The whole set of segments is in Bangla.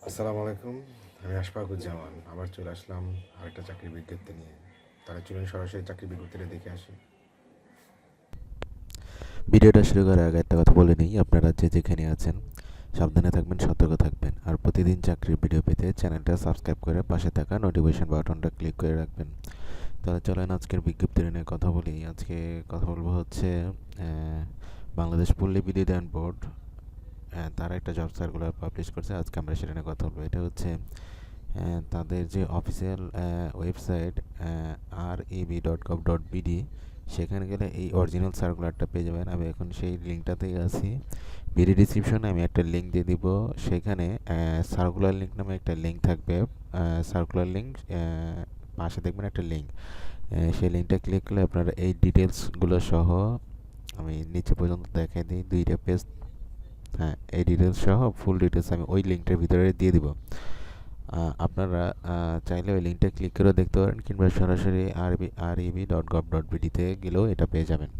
আসসালামু আলাইকুম। আমি আশফাকুজ্জামান আবার চলে আসলাম আরেকটা চাকরির বিজ্ঞপ্তি নিয়ে। তারা চলুন সরাসরি চাকরির বিজ্ঞপ্তিটা দেখে আসি। ভিডিওটা শুরু করার আগে একটা কথা বলে নিই, আপনারা যে যেখানে আছেন সাবধানে থাকবেন, সতর্ক থাকবেন। আর প্রতিদিন চাকরির ভিডিও পেতে চ্যানেলটা সাবস্ক্রাইব করে পাশে থাকা নোটিফিকেশন বাটনটা ক্লিক করে রাখবেন। তাহলে চলেন আজকের বিজ্ঞপ্তি নিয়ে কথা বলি। আজকে কথা বলবো হচ্ছে বাংলাদেশ পল্লী বিদ্যুতায়ন বোর্ড, তারা একটা জব সার্কুলার পাবলিশ করছে। আজকে আমরা সেটা নিয়ে কথা বলবো। এটা হচ্ছে তাদের যে অফিসিয়াল ওয়েবসাইট reb.gov.bd, সেখানে গেলে এই অরিজিনাল সার্কুলারটা পেয়ে যাবেন। আমি এখন সেই লিঙ্কটাতেই আছি। ভিডিও ডিসক্রিপশনে আমি একটা লিঙ্ক দিয়ে দিব। সেখানে সার্কুলার লিঙ্ক নামে একটা লিঙ্ক থাকবে। সার্কুলার লিঙ্ক পাশে দেখবেন একটা লিঙ্ক, সেই লিঙ্কটা ক্লিক করলে আপনারা এই ডিটেলসগুলো সহ, আমি নিচে পর্যন্ত দেখাই দিই, 2টা পেজ। হ্যাঁ, এই ডিটেলস সহ ফুল ডিটেলস আমি ওই লিঙ্কটার ভিতরে দিয়ে দিব। আপনারা চাইলে ওই লিঙ্কটা ক্লিক করে দেখতে পারেন, কিংবা সরাসরি reb.gov.bd-তে গেলেও এটা পেয়ে যাবেন।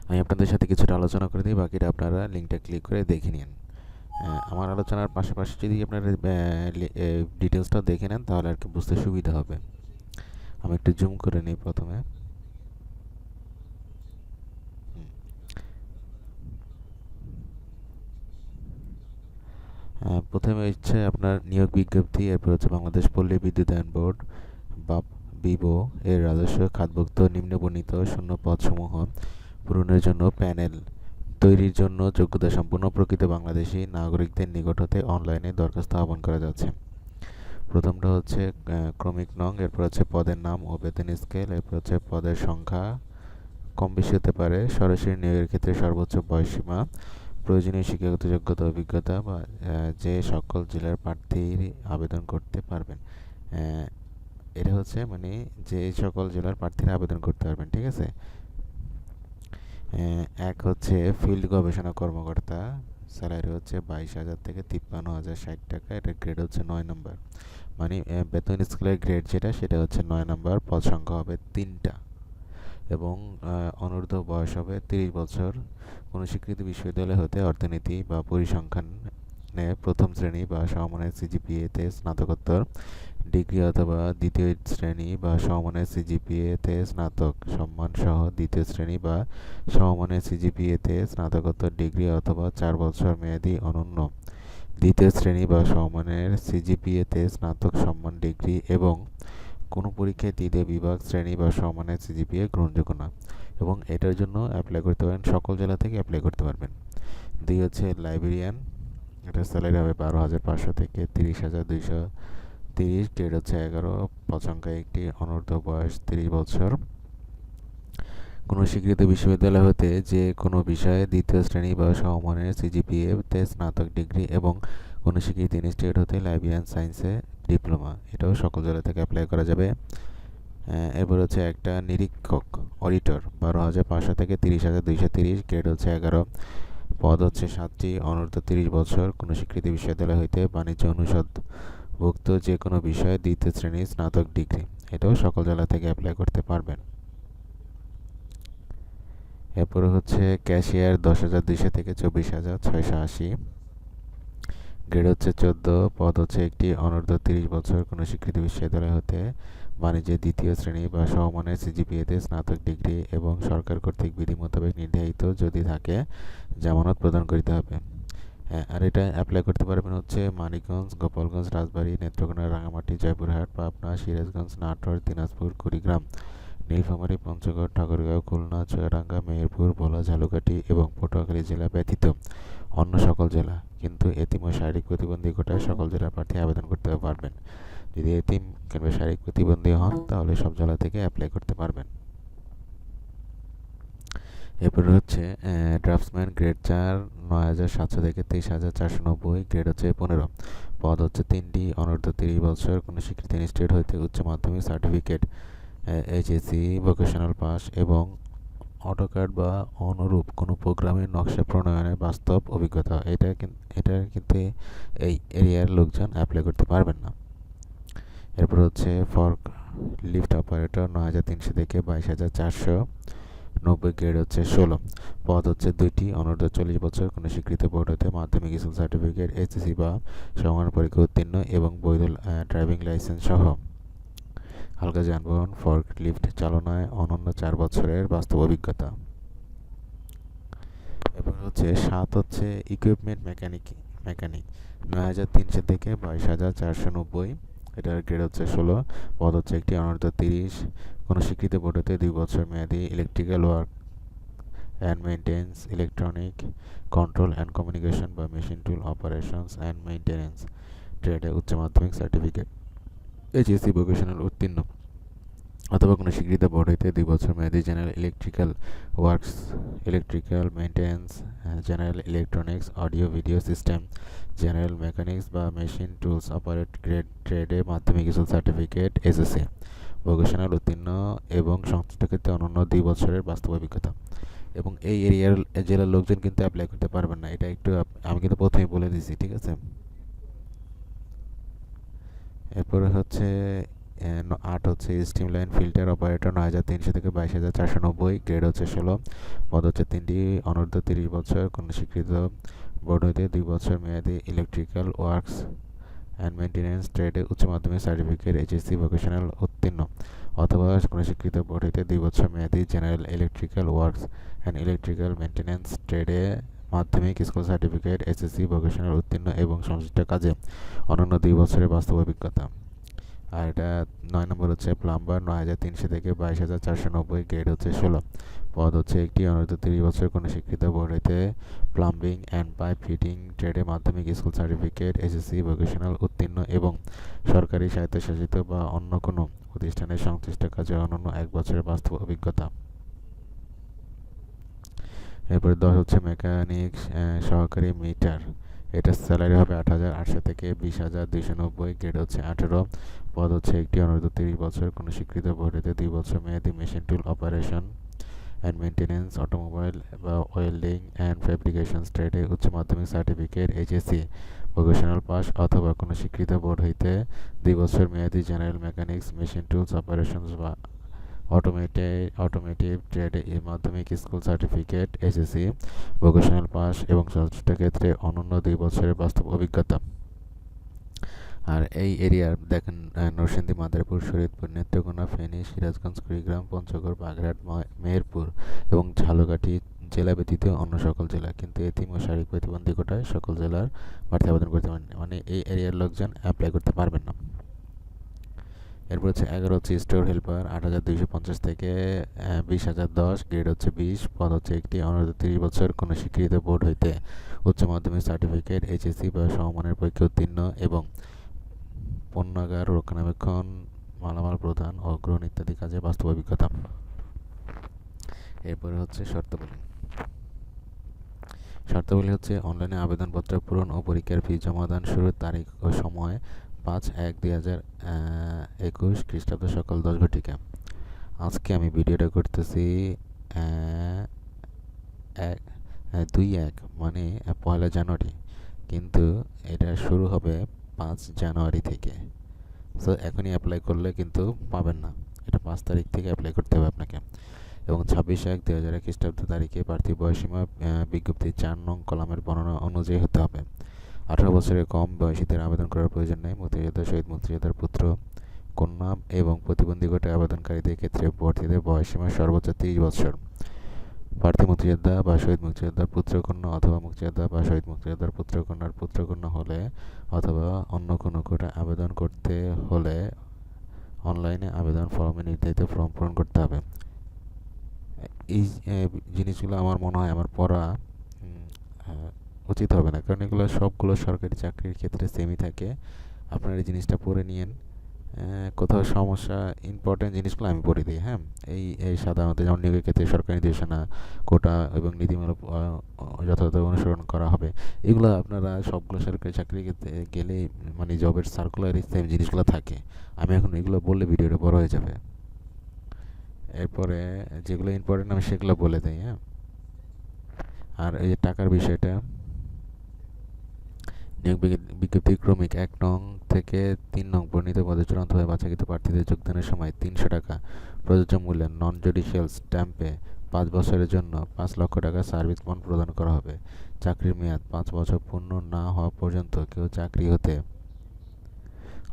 আমি আপনাদের সাথে কিছুটা আলোচনা করে দিই, বাকিটা আপনারা লিঙ্কটা ক্লিক করে দেখে নিন। আমার আলোচনার পাশাপাশি যদি আপনারা ডিটেলসটাও দেখে নেন, তাহলে আর কি বুঝতে সুবিধা হবে। আমি একটু জুম করে নিই প্রথমে। প্রথমে হচ্ছে আপনার নিয়োগ বিজ্ঞপ্তি, এরপর হচ্ছে বাংলাদেশ পল্লী বিদ্যুতায়ন বোর্ড বা বিবো এর রাজস্ব খাতভুক্ত নিম্নবর্ণিত শূন্য পদসমূহ পূরণের জন্য প্যানেল তৈরির জন্য যোগ্যতা সম্পন্ন প্রকৃত বাংলাদেশি নাগরিকদের নিকট হতে অনলাইনে দরখাস্ত আহ্বান করা যাচ্ছে। প্রথমটা হচ্ছে ক্রমিক নং, এরপর হচ্ছে পদের নাম ও বেতন স্কেল, এরপর হচ্ছে পদের সংখ্যা কম বেশি হতে পারে। সরাসরি নিয়োগের ক্ষেত্রে সর্বোচ্চ বয়সসীমা, প্রয়োজনীয় শিক্ষাগত যোগ্যতা অভিজ্ঞতা বা যে সকল জেলার প্রার্থী আবেদন করতে পারবেন। এটা হচ্ছে মানে যে সকল জেলার প্রার্থীরা আবেদন করতে পারবেন, ঠিক আছে। এক হচ্ছে ফিল্ড গবেষণা কর্মকর্তা, স্যালারি হচ্ছে 22,000 থেকে 53,060 টাকা। এটার গ্রেড হচ্ছে 9 নম্বর। মানে বেতন স্কেলের গ্রেড যেটা, সেটা হচ্ছে 9 নম্বর। পদ সংখ্যা হবে 3টা এবং অনূর্ধ্ব বয়স হবে 30 বছর। কোনো স্বীকৃত বিশ্ববিদ্যালয় হতে অর্থনীতি বা পরিসংখ্যানে প্রথম শ্রেণী বা সমমানের সিজিপিএতে স্নাতকোত্তর ডিগ্রি অথবা দ্বিতীয় শ্রেণী বা সমমানের সিজিপিএতে স্নাতক সম্মান সহ দ্বিতীয় শ্রেণী বা সমমানের সিজিপিএতে স্নাতকোত্তর ডিগ্রি অথবা 4 বছর মেয়াদী অনন্য দ্বিতীয় শ্রেণী বা সমমানের সিজিপিএতে স্নাতক সম্মান ডিগ্রি এবং কোনো পরীক্ষায় দ্বিতীয় বিভাগ শ্রেণী বা সমমানের সিজিপিএ গ্রহণযোগ্য না। এবং এটার জন্য অ্যাপ্লাই করতে পারেন, সকল জেলা থেকে অ্যাপ্লাই করতে পারবেন। 2 হচ্ছে লাইব্রেরিয়ান, এটার স্যালারি হবে 12,500 থেকে 30,230। গ্রেড হচ্ছে 11। পদ সংখ্যা একটি। অনূর্ধ্ব বয়স 30 বছর। কোনো স্বীকৃত বিশ্ববিদ্যালয় হতে যে কোনো বিষয়ে দ্বিতীয় শ্রেণী বা সমমানের সিজিপিএতে স্নাতক ডিগ্রি এবং কোনো স্বীকৃত ইনস্টিটিউট হতে লাইব্রেরিয়ান সায়েন্সে ডিপ্লোমা, এটাও সকল জেলা থেকে অ্যাপ্লাই করা যাবে। এরপর হচ্ছে একটা নিরীক্ষক অডিটর, 12,500 থেকে 30,230। গ্রেড হচ্ছে 11। পদ হচ্ছে 7টি। অনূর্ধ্ব 30 বছর। কোনো স্বীকৃত বিশ্ববিদ্যালয় হইতে বাণিজ্য অনুষদভুক্ত যে কোনো বিষয়ে দ্বিতীয় শ্রেণীর স্নাতক ডিগ্রি, এটাও সকল জেলা থেকে অ্যাপ্লাই করতে পারবেন। এরপরে হচ্ছে ক্যাশিয়ার, 10,200 থেকে 24,680। গ্রেড হচ্ছে 14। পদ হচ্ছে একটি। অনূর্ধ্ব 30 বছর। কোনো স্বীকৃত বিশ্ববিদ্যালয় হতে বাণিজ্যের দ্বিতীয় শ্রেণী বা সমমানের সিজিপিএতে স্নাতক ডিগ্রি এবং সরকার কর্তৃক বিধি মোতাবেক নির্ধারিত যদি থাকে জামানত প্রদান করিতে হবে। আর এটা অ্যাপ্লাই করতে পারবেন হচ্ছে মানিকগঞ্জ, গোপালগঞ্জ, রাজবাড়ী, নেত্রকোনা, রাঙামাটি, জয়পুরহাট, পাবনা, সিরাজগঞ্জ, নাটোর, দিনাজপুর, কুড়িগ্রাম, নীলফামারী, পঞ্চগড়, ঠাকুরগাঁও, খুলনা, চুয়াডাঙ্গা, মেহেরপুর, ভোলা, ঝালকাঠি এবং পটুয়াখালী জেলা ব্যতীত অন্য সকল জেলা। কিন্তু এতিম ও শারীরিক প্রতিবন্ধী কোটায় সকল জেলার প্রার্থী আবেদন করতে পারবেন। যদি এতিম কিংবা শারীরিক প্রতিবন্ধী হন, তাহলে সব জেলা থেকে অ্যাপ্লাই করতে পারবেন। এরপরে হচ্ছে ড্রাফটসম্যান, গ্রেড 4, 9,700 থেকে 23,490। গ্রেড হচ্ছে 15। পদ হচ্ছে 3টি। অনূর্ধ্ব 30 বছর। কোনো স্বীকৃত ইনস্টিটিউট হইতে উচ্চ মাধ্যমিক সার্টিফিকেট, এইচএসসি, ভোকেশনাল পাস এবং অটোক্যাড বা অনুরূপ কোনো প্রোগ্রামের নকশা প্রণয়নের বাস্তব অভিজ্ঞতা। এটা কিন্তু এই এরিয়ার লোকজন অ্যাপ্লাই করতে পারবেন না। এরপর হচ্ছে ফর্ক লিফট অপারেটর, 9,300 থেকে 22,400। 90 গ্রেড হচ্ছে 16, পদ হচ্ছে 2টি, অনূর্ধ্ব 40 বছর, কোনো স্বীকৃত বোর্ড হতে মাধ্যমিক স্কুল সার্টিফিকেট, এইচএসসি বা সমমান পরীক্ষা উত্তীর্ণ এবং বৈধ ড্রাইভিং লাইসেন্স সহ হালকা যানবাহন ফর্কলিফট চালনায় অনন্য 4 বছরের বাস্তব অভিজ্ঞতা। এরপর হচ্ছে 7 হচ্ছে ইকুইপমেন্ট মেকানিক 9300 থেকে 22490, এটার গ্রেড হচ্ছে 16, পদ হচ্ছে একটি, অনূর্ধ্ব 30, কোনো স্বীকৃত বোর্ড হতে 2 বছর মেয়াদি electrical work and maintenance, electronic control and communication বা machine tool operations and maintenance ট্রেডে উচ্চ মাধ্যমিক সার্টিফিকেট, এইচএসসি ভোকেশনাল উত্তীর্ণ অথবা কোনো স্বীকৃত বোর্ড হইতে 2 বছর মেয়াদি general electrical works, electrical maintenance, general electronics, audio video system, general mechanics বা মেশিন টুলস অপারেট গ্রেড ট্রেডে মাধ্যমিক স্কুল সার্টিফিকেট, এসএসসি ভোকেশনাল উত্তীর্ণ এবং সংশ্লিষ্ট ক্ষেত্রে অনন্য 2 বছরের বাস্তব অভিজ্ঞতা। এবং এই এরিয়ার জেলার লোকজন কিন্তু অ্যাপ্লাই করতে পারবেন না, এটা একটু আমি কিন্তু প্রথমেই বলে দিয়েছি, ঠিক আছে। এরপরে হচ্ছে 8 হচ্ছে স্টিম লাইন ফিল্টার অপারেটর 9300 থেকে 22490, গ্রেড হচ্ছে 16, পদ হচ্ছে 3টি, অনূর্ধ্ব 30 বছর, কোনো স্বীকৃত বোর্ড হইতে 2 বছর মেয়াদি ইলেকট্রিক্যাল ওয়ার্কস অ্যান্ড মেইনটেনেন্স ট্রেডে উচ্চ মাধ্যমিক সার্টিফিকেট, এইচএসসি ভোকেশনাল উত্তীর্ণ অথবা কোনো স্বীকৃত বোর্ড হইতে 2 বছর মেয়াদি general electrical works and electrical maintenance ট্রেডে মাধ্যমিক স্কুল সার্টিফিকেট, এসএসসি ভোকেশনাল উত্তীর্ণ এবং সংশ্লিষ্ট কাজে অনন্য 2 বছরের বাস্তব অভিজ্ঞতা। আর এটা 9 নম্বর হচ্ছে প্লাম্বার 9300 থেকে 22490, গ্রেড হচ্ছে 16, পদ হচ্ছে একটি, অনূর্ধ্ব 30 বছর, কোনো স্বীকৃত বোর্ড হইতে প্লাম্বিং অ্যান্ড পাইপ ফিটিং ট্রেডে মাধ্যমিক স্কুল সার্টিফিকেট, এসএসসি ভোকেশনাল উত্তীর্ণ এবং সরকারি স্বায়ত্তশাসিত বা অন্য কোনো প্রতিষ্ঠানের সংশ্লিষ্ট কাজে অনন্য 1 বছরের বাস্তব অভিজ্ঞতা। এরপরে 10 হচ্ছে মেকানিক্স সহকারী মিটার, এটা স্যালারি হবে 8800 থেকে 20290, গ্রেড হচ্ছে 18, পদ হচ্ছে একটি, অনূর্ধ্ব 30 বছর, কোনো স্বীকৃত বোর্ড হতে 2 বছর মেয়াদি machine tool operation and maintenance, automobile বা ওয়েল্ডিং অ্যান্ড ফ্যাব্রিকেশন ট্রেডে উচ্চ মাধ্যমিক সার্টিফিকেট, এইচএসসি ভোকেশনাল পাস অথবা কোনো স্বীকৃত বোর্ড হইতে 2 বছর মেয়াদি general mechanics, machine tools operations বা অটোমেটিভ ট্রেডে মাধ্যমিক school certificate, SSC vocational pass এবং সংশ্লিষ্ট ক্ষেত্রে অনন্য 2 বছরের বাস্তব অভিজ্ঞতা। আর এই এরিয়ার দেখেন নরসিংদী, মাদারীপুর, শরীয়তপুর, নেত্রকোনা, ফেনী, সিরাজগঞ্জ, কুড়িগ্রাম, পঞ্চগড়, বাগেরহাট, মেহেরপুর এবং ঝালকাঠি জেলা ব্যতীত অন্য সকল জেলা, কিন্তু এতিম ও শারীরিক প্রতিবন্ধী কোটায় সকল জেলার প্রার্থী আবেদন করতে পারেন, মানে এই এরিয়ার লোকজন অ্যাপ্লাই করতে পারবেন না। এরপর হচ্ছে 11 হচ্ছে স্টোর হেল্পার 8250 থেকে 20010, গ্রেড হচ্ছে 20, পদ হচ্ছে একটি, অনূর্ধ্ব 30 বছর, কোনো স্বীকৃত বোর্ড হইতে উচ্চ মাধ্যমিক সার্টিফিকেট, এইচএসসি বা সমমানের পরীক্ষা উত্তীর্ণ এবং পণ্যাগার রক্ষণাবেক্ষণ, মালামাল প্রদান ও গ্রহণ ইত্যাদি কাজে বাস্তব অভিজ্ঞতা। এরপরে হচ্ছে শর্তাবলী হচ্ছে অনলাইনে আবেদনপত্র পূরণ ও পরীক্ষার ফি জমাদান শুরুর তারিখ ও সময় 5/1/2021 খ্রিস্টাব্দ সকাল 10 ঘটিকা। আজকে আমি ভিডিওটা করতেছি 2/1 মানে 1 জানুয়ারি, কিন্তু এটা শুরু হবে 5 জানুয়ারি থেকে। সো এখনই অ্যাপ্লাই করলে কিন্তু পাবেন না, এটা 5 তারিখ থেকে অ্যাপ্লাই করতে হবে আপনাকে। এবং 26/1/2021 খ্রিস্টাব্দ তারিখে প্রার্থী বয়সীমা বিজ্ঞপ্তি 4 নং কলামের বর্ণনা অনুযায়ী হতে হবে। 18 বছরের কম বয়সীদের আবেদন করার প্রয়োজন নেই। মুক্তিযোদ্ধা, শহীদ মুক্তিযোদ্ধার পুত্র, কন্যা এবং প্রতিবন্ধী কোটায় আবেদনকারীদের ক্ষেত্রে প্রার্থীদের বয়সীমা সর্বোচ্চ 30 বছর। প্রার্থী মুক্তিযোদ্ধা বা শহীদ মুক্তিযোদ্ধার পুত্রকন্যা অথবা মুক্তিযোদ্ধা বা শহীদ মুক্তিযোদ্ধার পুত্রকন্যার পুত্রকন্যা হলে অথবা অন্য কোনো কোটায় আবেদন করতে হলে অনলাইনে আবেদন ফর্মে নির্ধারিত ফর্ম পূরণ করতে হবে। এই জিনিসগুলো আমার মনে হয় আমার পড়া উচিত হবে না, কারণ এগুলো সবগুলো সরকারি চাকরির ক্ষেত্রে সেমই থাকে। আপনারা এই জিনিসটা পড়ে নিয়েন, কোথাও সমস্যা ইম্পর্টেন্ট জিনিসগুলো আমি পড়ে দিই। হ্যাঁ, এই সাধারণত যেমন নিয়োগের ক্ষেত্রে সরকারি নির্দেশনা, কোটা এবং নীতিমালা যথাযথ অনুসরণ করা হবে, এগুলো আপনারা সবগুলো সরকারি চাকরি ক্ষেত্রে গেলে মানে জবের সার্কুলারে সেম জিনিসগুলো থাকে। আমি এখন এগুলো বললে ভিডিওটা বড় হয়ে যাবে। এরপরে যেগুলো ইম্পর্টেন্ট আমি সেগুলো বলে দিই। হ্যাঁ, আর এই যে টাকার বিষয়টা, নিয়োগ বিজ্ঞপ্তি ক্রমিক 1 নং থেকে 3 নং বর্ণিত পদে চূড়ান্তভাবে বাছাইকৃত প্রার্থীদের যোগদানের সময় 300 টাকা প্রযোজ্য মূল্যে নন জুডিশিয়াল স্ট্যাম্পে 5 বছরের জন্য 5 লক্ষ টাকা সার্ভিস বন্ড প্রদান করা হবে। চাকরির মেয়াদ 5 বছর পূর্ণ না হওয়া পর্যন্ত কেউ চাকরি হতে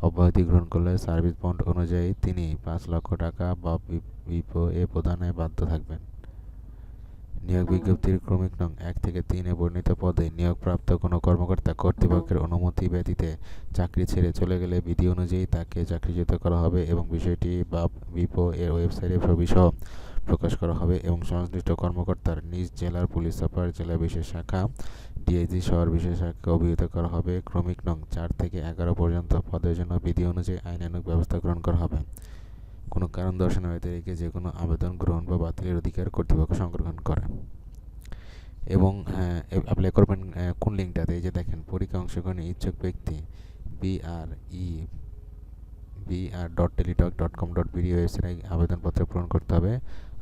অব্যাহতি গ্রহণ করলে সার্ভিস বন্ড অনুযায়ী তিনি 5 লক্ষ টাকা বা বিপএ প্রদানে বাধ্য থাকবেন। নিয়োগ বিজ্ঞপ্তির ক্রমিক নং 1 থেকে 3 এ বর্ণিত পদে নিয়োগপ্রাপ্ত কোনো কর্মকর্তা কর্তৃপক্ষের অনুমতি ব্যতীত চাকরি ছেড়ে চলে গেলে বিধি অনুযায়ী তাকে চাকরিচ্যুত করা হবে এবং বিষয়টি বিপো এর ওয়েবসাইটে সবিসহ প্রকাশ করা হবে এবং সংশ্লিষ্ট কর্মকর্তার নিজ জেলার পুলিশ সুপার জেলা বিশেষ শাখা ডিআইজি শহর বিশেষ শাখাকে অবহিত করা হবে। ক্রমিক নং 4 থেকে 11 পর্যন্ত পদের জন্য বিধি অনুযায়ী আইনানুগ ব্যবস্থা গ্রহণ করা হবে। কোনো কারণ দর্শানোর ব্যতিরেকে যে কোনো আবেদন গ্রহণ বা বাতিলের অধিকার কর্তৃপক্ষ সংরক্ষণ করে। এবং অ্যাপ্লাই করবেন কোন লিঙ্কটাতে? এই যে দেখেন, পরীক্ষা অংশগ্রহণে ইচ্ছুক ব্যক্তি br.teletalk.com.bd ওয়েবসাইটে আবেদনপত্র পূরণ করতে হবে।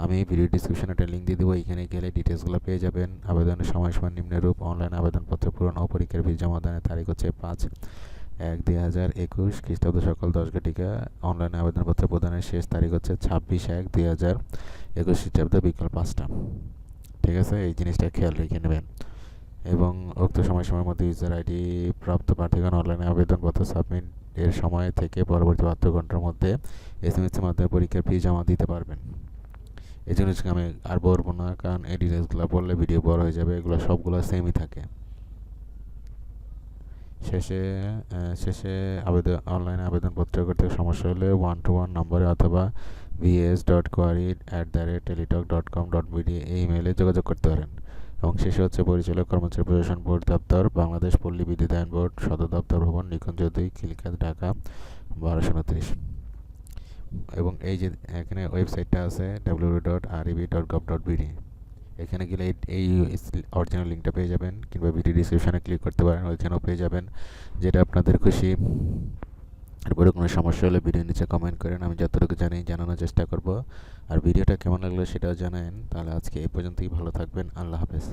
আমি ভিডিও ডিসক্রিপশনে একটা লিঙ্ক দিয়ে দেবো, এখানে গেলে ডিটেলসগুলো পেয়ে যাবেন। আবেদনের সময়সীমা নিম্নরূপ: অনলাইন আবেদনপত্র পূরণ ও পরীক্ষার ফি জমা দানের তারিখ হচ্ছে 5/1/2021 খ্রিস্টাব্দ সকাল 10 ঘটিকা। অনলাইনে আবেদনপত্র প্রদানের শেষ তারিখ হচ্ছে 26/1/2021 খ্রিস্টাব্দ বিকাল 5টা। ঠিক আছে, এই জিনিসটা খেয়াল রেখে নেবেন। এবং উক্ত সময়সীমার মধ্যে ইউজার আইডি প্রাপ্ত প্রার্থীগণ অনলাইনে আবেদনপত্র সাবমিট এর সময় থেকে পরবর্তী 72 ঘন্টার মধ্যে এসএমএস এর মাধ্যমে পরীক্ষার ফি জমা দিতে পারবেন। এই জন্য আমি আর বলবো না, কারণ এই ডিটেলসগুলো বললে ভিডিও বড় হয়ে যাবে। এগুলো সবগুলো সেমই থাকে। শেষে অনলাইনে আবেদনপত্র করতে সমস্যা হলে 121 নম্বরে অথবা vs.query@teletalk.com.bd এই ইমেইলে যোগাযোগ করতে পারেন। এবং শেষে হচ্ছে পরিচালক কর্মচারী প্রশাসন বোর্ড দপ্তর, বাংলাদেশ পল্লী বিদ্যুতায়ন বোর্ড, সদর দপ্তর ভবন, নিকুঞ্জ 2, খিলক্ষেত, ঢাকা 1229। এবং এই যে এখানে ওয়েবসাইটটা আছে www.reb.gov.bd, এখানে গেলে এই অরিজিনাল লিঙ্কটা পেয়ে যাবেন, কিংবা ভিডিও ডিসক্রিপশনে ক্লিক করতে পারেন, ওইখানেও পেয়ে যাবেন, যেটা আপনাদের খুশি। এরপরে কোনো সমস্যা হলে ভিডিও নিচে কমেন্ট করেন, আমি যতটুকু জানি জানানোর চেষ্টা করব। আর ভিডিওটা কেমন লাগলো সেটাও জানান। তাহলে আজকে এই পর্যন্তই, ভালো থাকবেন, আল্লাহ হাফেজ।